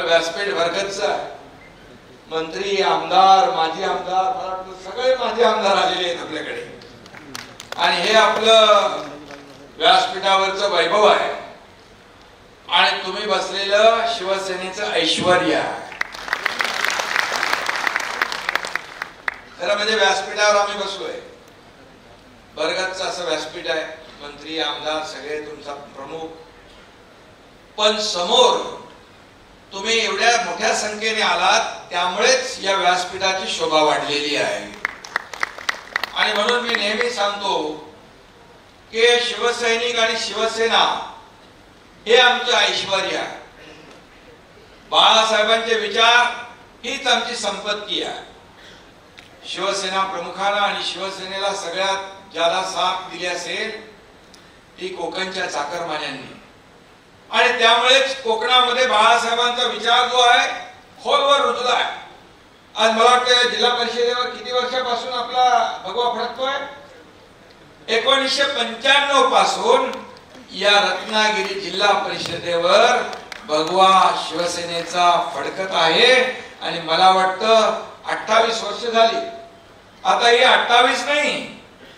व्यासपीठ भरगतचं आहे. मंत्री, आमदार, माजी आमदार, मला वाटतं सगळे माजी आमदार आलेले आहेत आपल्याकडे. आणि हे आपलं व्यासपीठावरचं वैभव आहे. आणि तुम्ही बसलेलं शिवसेनेचं ऐश्वर्य आहे. खरं म्हणजे व्यासपीठावर आम्ही बसलोय. भरगतचं असं व्यासपीठ आहे. मंत्री, आमदार सगळे तुमचा प्रमुख. पण समोर तुम्ही एवढ्या मोठ्या संख्येने आलात, त्यामुळेच या व्यासपीठाची शोभा वाढलेली आहे. आणि म्हणून मी नेहमी सांगतो की शिवसैनिक आणि शिवसेना हे आमचं ऐश्वर्य आहे. बाळासाहेबांचे विचार हीच आमची संपत्ती आहे. शिवसेना प्रमुखांना आणि शिवसेनेला सगळ्यात ज्यादा साथ दिली असेल ती कोकणच्या चाकरमान्यांनी. आणि त्यामुळेच कोकणामध्ये बाळासाहेबांचा विचार जो आहे खोलवर रुजलाय. आज मला वाटतं जिल्हा परिषदेवर किती वर्षापासून आपला भगवा फडकतोय? 1995 पासून या रत्नागिरी जिल्हा परिषदेवर भगवा शिवसेनेचा फडकत आहे. आणि मला वाटतं 28 वर्ष झाली. आता ही 28 नाही,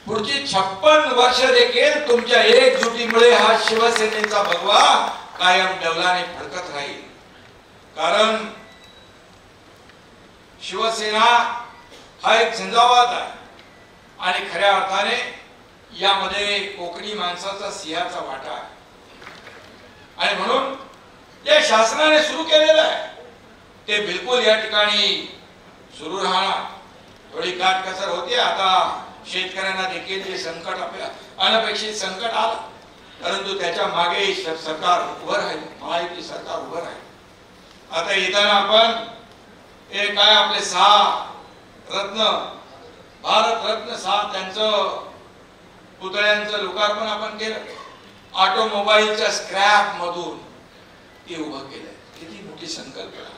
पुढची 56 वर्ष देखील तुमच्या एकजुटीमुळे हा शिवसेनेचा भगवा कायम डौलाने फडकत राहील. कारण शिवसेना हा एक झंझावात आहे. आणि खऱ्या अर्थाने यामध्ये कोकणी माणसाचा सिंहाचा वाटा आहे. आणि म्हणून जे शासनाने सुरू केलेलं आहे ते बिलकुल या ठिकाणी सुरू राहणार. थोडी काटकसर होते. आता शेतकऱ्यांना देखील जे संकट आपल्या अनपेक्षित संकट आलं, परंतु त्याच्या मागे सरकार उभं राहील. महायुती सरकार उभं राहील. आता येताना आपण हे काय आपले 6 रत्न, भारत रत्न 6 त्यांचं पुतळ्यांचं लोकार्पण आपण केलं. ऑटोमोबाईलच्या स्क्रॅप मधून ते उभं केलंय. किती मोठी संकल्पना.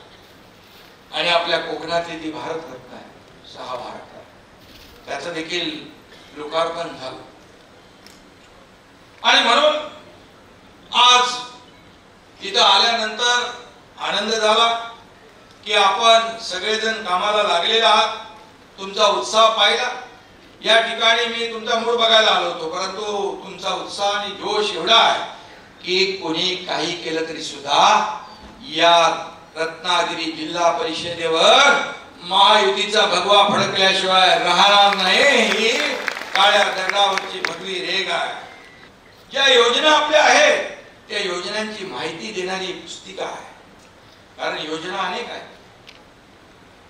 आणि आपल्या कोकणातली ती भारत रत्न आहे, 6 भारत, त्याचं देखील लोकार्पण झालं. आणि म्हणून आज इथं आल्यानंतर आनंद झाला की आपण सगळेजण कामाला लागलेले आहात. तुमचा उत्साह पाहिला. या ठिकाणी मी तुमचा मूड बघायला आलो होतो, परंतु तुमचा उत्साह आणि जोश एवढा आहे की कोणी काही केलं तरी सुद्धा या रत्नागिरी जिल्हा परिषदेवर महायुतीचा भगवा फडकल्याशिवाय राहणार नाही. ही काळ्या दगडावरची भगवी रेग आहे. ज्या योजना आपल्या आहेत त्या योजनांची माहिती देणारी पुस्तिका आहे. कारण योजना अनेक आहेत,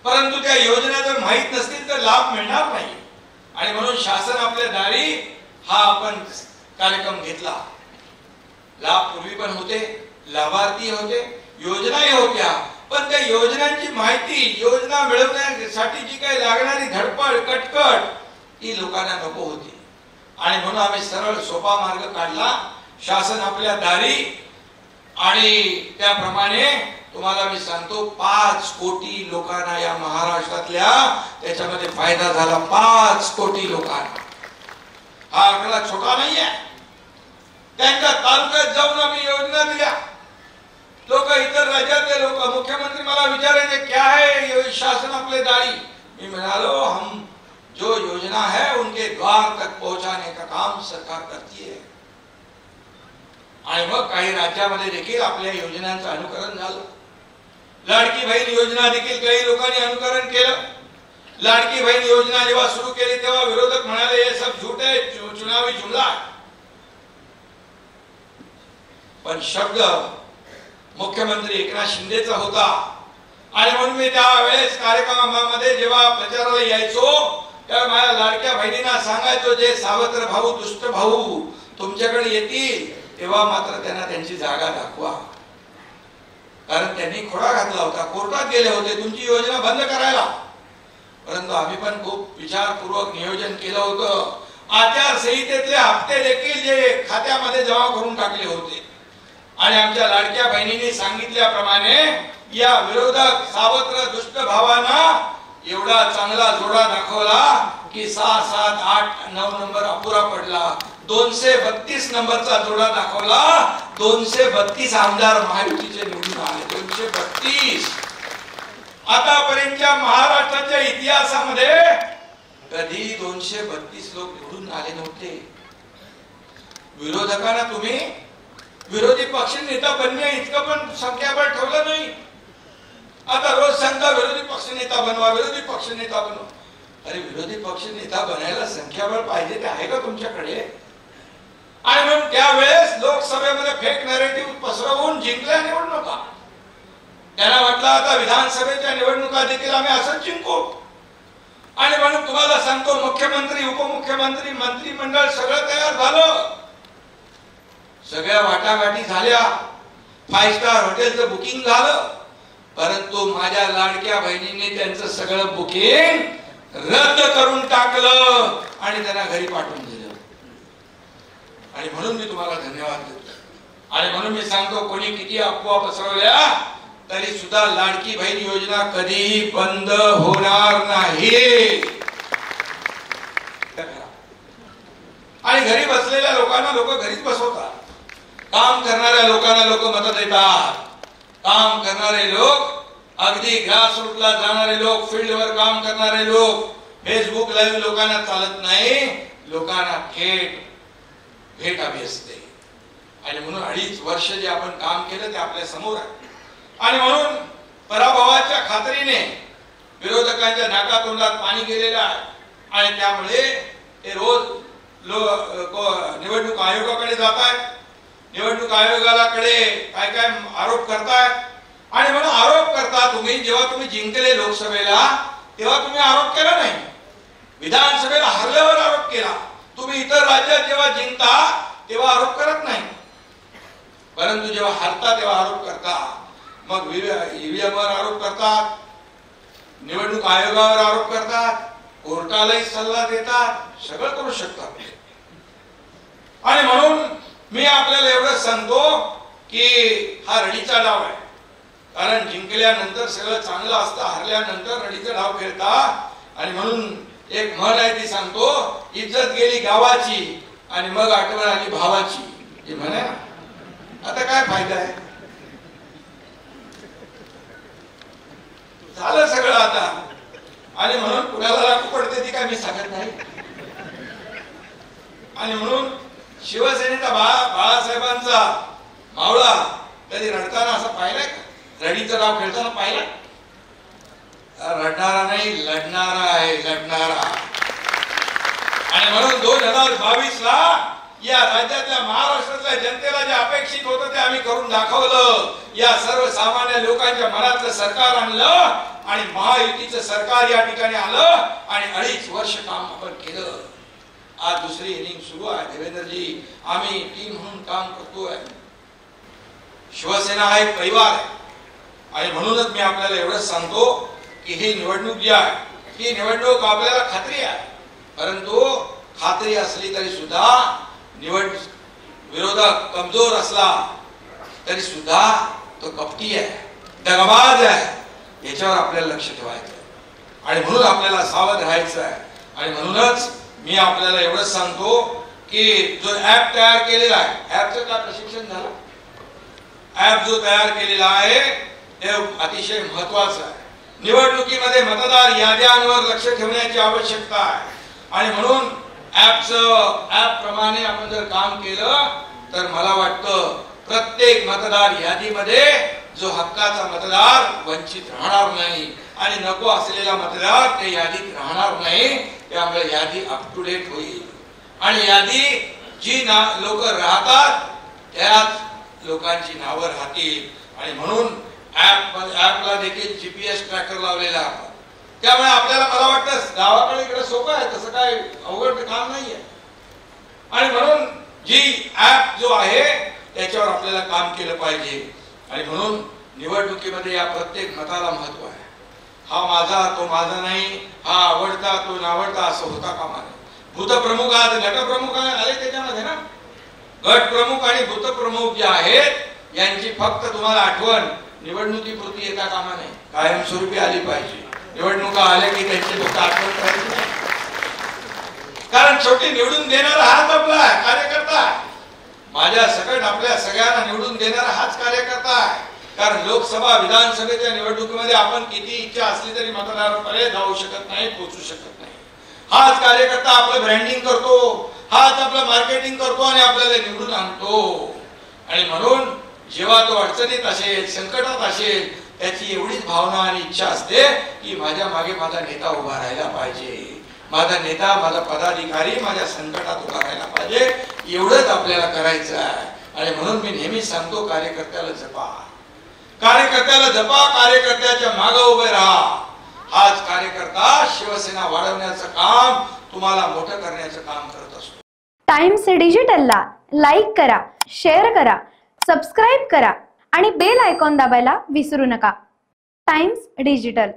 परंतु त्या योजना जर माहित नसतील तर लाभ मिळणार नाही. आणि म्हणून शासन आपल्या दारी हा आपण कार्यक्रम घेतला. लाभ पूर्वी पण होते, लाभार्थी होते, योजनाही होत्या, पण त्या योजनांची माहिती, योजना मिळवण्यासाठी जी काही लागणारी धडपड कटकट ती लोकांना नको होती. आणि म्हणून आम्ही सरळ सोपा मार्ग काढला. शासन आपल्या दारी. आणि त्याप्रमाणे तुम्हाला मी सांगतो 5 कोटी लोकांना या महाराष्ट्रातल्या त्याच्यामध्ये फायदा झाला. 5 कोटी लोकांना. हा आकडा छोटा नाहीये. त्यांच्या तालुक्यात जाऊन आम्ही योजना दिल्या. लोक, इतर राज्यातले लोक, मुख्यमंत्री मला विचारायचे क्या है शासन अपने दारी. मैं म्हणालो हम जो योजना है उनके द्वार तक पहुंचाने का काम सरकार करती है. आणि मग काही राज्यामध्ये देखील आपल्या योजनांचं अनुकरण झालं. लाडकी बहीण योजना देखील काही लोकांनी अनुकरण केलं. लाडकी बहीण योजना जेव्हा सुरू केली तेव्हा विरोधक म्हणाले हे सब झूठ है, चुनावी जुमला. पण शब्द मुख्यमंत्री एकनाथ शिंदेचा होता. आणि म्हणून मी त्यावेळेस कार्यक्रमामध्ये जेव्हा प्रचाराला यायचो तेव्हा माझ्या लाडक्या बहिणींना सांगायचो जे सावत्र भाऊ, दुष्ट भाऊ तुमच्याकडे येतील तेव्हा मात्र त्यांना त्यांची जागा दाखवा. कारण त्यांनी खोडा घातला होता, कोर्टात गेले होते तुमची योजना बंद करायला. परंतु आम्ही पण खूप विचारपूर्वक नियोजन केलं होतं. आचारसंहितेतले हप्ते देखील जे खात्यामध्ये जमा करून टाकले होते. आणि आमच्या लाडक्या बहिणींनी सांगितल्याप्रमाणे या विरोधक सावत्र दुष्ट भावांना एवढा चांगला जोडा दाखवला की 6, 7, 8, 9 नंबर अपुरा पडला. 232 नंबरचा जोडा दाखवला. 232 आमदार महायुतीचे निवडून आले. 232. आतापर्यंतच्या महाराष्ट्राच्या इतिहासामध्ये कधी 232 लोक निवडून आले नव्हते. विरोधकांना तुम्ही विरोधी पक्ष नेता बनणे इतकं पण संख्याबळ ठेवलं नाही. आता रोज सांगता विरोधी पक्ष नेता बनवा, विरोधी पक्ष नेता बनवा. अरे विरोधी पक्ष नेता बनायला संख्याबळ पाहिजे ते आहे का तुमच्याकडे? आणि म्हणून त्यावेळेस लोकसभेमध्ये फेक नॅरेटिव्ह पसरवून जिंकल्या निवडणुका. त्यांना वाटलं आता विधानसभेच्या निवडणुका देखील आम्ही असंच जिंकू. आणि म्हणून तुम्हाला सांगतो मुख्यमंत्री, उपमुख्यमंत्री, मंत्रिमंडळ सगळं तयार झालं. सगळ्या वाटाघाटी झाल्या. 5 स्टार हॉटेलचं बुकिंग झालं. परंतु माझ्या लाडक्या बहिणीने त्यांचं सगळं बुकिंग रद्द करून टाकलं आणि त्यांना घरी पाठवून दिलं. आणि म्हणून मी तुम्हाला धन्यवाद देतो. आणि म्हणून मी सांगतो कोणी किती अफवा पसरवल्या तरी सुद्धा लाडकी बहीण योजना कधीही बंद होणार नाही. आणि घरी बसलेल्या लोकांना लोक घरीच बसवतात. काम करणाऱ्या लोकांना लोक मत देतात. काम करणारे लोक, अगदी ग्रासरूटला जाणारे लोक, फील्डवर काम करणारे लोक, फेसबुक लाईव्ह लोकांना चालत नाही. लोकांना थेट भेट हवी असते. आणि म्हणून 2.5 वर्ष जे आपण काम केलं ते आपल्या समोर आहे. आणि म्हणून पराभवाच्या खात्रीने विरोधकांच्या नाकातोंडात पाणी गेलेलं आहे. आणि त्यामुळे ते रोज निवडणूक आयोगाकडे जात आहेत. निवडणूक आयोगाकडे काय काय आरोप करतायत. आणि म्हणून आरोप करता तुम्ही, जेव्हा तुम्ही जिंकले लोकसभेला तेव्हा तुम्ही आरोप केला नाही. विधानसभेला हरल्यावर आरोप केला. तुम्ही इतर राज्यात जेव्हा जिंकता तेव्हा आरोप करत नाही. परंतु जेव्हा हरता तेव्हा आरोप करता. मग ईव्हीएम वर आरोप करतात, निवडणूक आयोगावर आरोप करतात, कोर्टालाही सल्ला देतात, सगळं करू शकतात. आणि म्हणून मी आपल्याला एवढंच सांगतो की हा रडीचा डाव आहे. कारण जिंकल्यानंतर सगळं चांगलं असतं, हरल्यानंतर रडीचा डाव खेळता. आणि म्हणून एक म्हण आहे ती सांगतो, इज्जत गेली गावाची आणि मग आठवण आली भावाची. ही म्हण आहे ना. आता काय फायदा आहे? झालं सगळं आता. आणि म्हणून कुणाला लागू पडते ती काय मी सांगत नाही. आणि म्हणून शिवसेनेचा बाळासाहेबांचा मावळा कधी रडताना असा पाहिलाय का? रडीचा डाव खेळताना पाहिला? रडणारा नाही, लढणारा आहे, लढणारा. आणि म्हणून 2022 ला या राज्यातल्या, महाराष्ट्रातल्या जनतेला जे अपेक्षित होतं ते आम्ही करून दाखवलं. या सर्वसामान्य लोकांच्या मनातलं सरकार आणलं आणि महायुतीचं सरकार या ठिकाणी आलं आणि 2.5 वर्ष काम आपण केलं. आज दुसरी इनिंग सुरू आहे. देवेंद्रजी, आम्ही टीम म्हणून काम करतोय. शिवसेना हा एक परिवार आहे. आणि म्हणूनच मी आपल्याला एवढंच सांगतो की ही निवडणूक जी आहे ही निवडणूक आपल्याला खात्री आहे. परंतु खात्री असली तरी सुद्धा विरोधक कमजोर असला तरी सुद्धा तो कपटी आहे, दगाबाज आहे. याच्यावर आपल्याला लक्ष ठेवायचं आणि म्हणून आपल्याला सावध राहायचं आहे. आणि म्हणूनच मी आपल्याला एवढंच सांगतो की जो ऍप तयार केलेला आहे, ऍपचं काय प्रशिक्षण झालं? ऍप जो तयार केलेला आहे ते अतिशय महत्वाचं आहे. निवडणुकीमध्ये मतदार याद्यांवर लक्ष ठेवण्याची आवश्यकता आहे. आणि म्हणून ऍप प्रमाणे आपण जर काम केलं तर मला वाटतं प्रत्येक मतदार यादीमध्ये जो हक्काचा मतदार वंचित राहणार नाही आणि नको असलेला मतदार त्या यादीत राहणार नाही. त्यामुळे यादी अप टू डेट होईल आणि यादी जी लोक राहतात त्याच लोकांची नावं राहतील. आणि म्हणून ऍपला देखील जीपीएस ट्रॅकर लावलेला आहे. त्यामुळे आपल्याला, मला वाटतं गावाकडे इकडे सोपं आहे, तसं काय अवघड काम नाहीये. आणि म्हणून जी ऍप जो आहे त्याच्यावर आपल्याला काम केलं पाहिजे. आणि म्हणून निवडणुकीमध्ये या प्रत्येक मताला महत्व आहे. हा माझा तो माझा नाही, हा आवडता तो नावडता असं होता कामा नये. भूतप्रमुख आज गटप्रमुख आले त्याच्यामध्ये ना, गट प्रमुख आणि भूतप्रमुख जे आहेत यांची फक्त तुम्हाला आठवण निवडणुकीपुरती येता कामा नये, कायमस्वरूपी आली पाहिजे. निवडणुका आल्या की त्यांची फक्त आठवण करायची नाही. कारण शेवटी निवडून देणारा हाच आपला कार्यकर्ता आहे. माझ्या सकट आपल्या सगळ्यांना निवडून देणारा हाच कार्यकर्ता आहे. कारण लोकसभा विधानसभेच्या निवडणुकीमध्ये आपण किती इच्छा असली तरी मतदारांपर्यंत जाऊ शकत नाही, पोहोचू शकत नाही. हाच कार्यकर्ता आपलं ब्रँडिंग करतो, हाच आपलं मार्केटिंग करतो आणि आपल्याला निवडून आणतो. आणि म्हणून जेव्हा तो अडचणीत असेल, संकटात असेल, त्याची एवढीच भावना आणि इच्छा असते की माझ्या मागे माझा नेता उभा राहायला पाहिजे, माझा नेता, माझा पदाधिकारी माझ्या संकटात उभा राहायला पाहिजे. एवढंच आपल्याला करायचं आहे. आणि म्हणून मी नेहमी सांगतो, कार्यकर्त्याला जपा, कार्यकर्त्याला जपा, कार्यकर्त्याच्या मागे उभे राहा. हाच कार्यकर्ता शिवसेना वाढवण्याचं काम, तुम्हाला मोठं करण्याचं काम करत असतो. टाइम्स डिजिटलला लाईक करा, शेअर करा, सबस्क्राईब करा आणि बेल आयकॉन दाबायला विसरू नका. Times digital.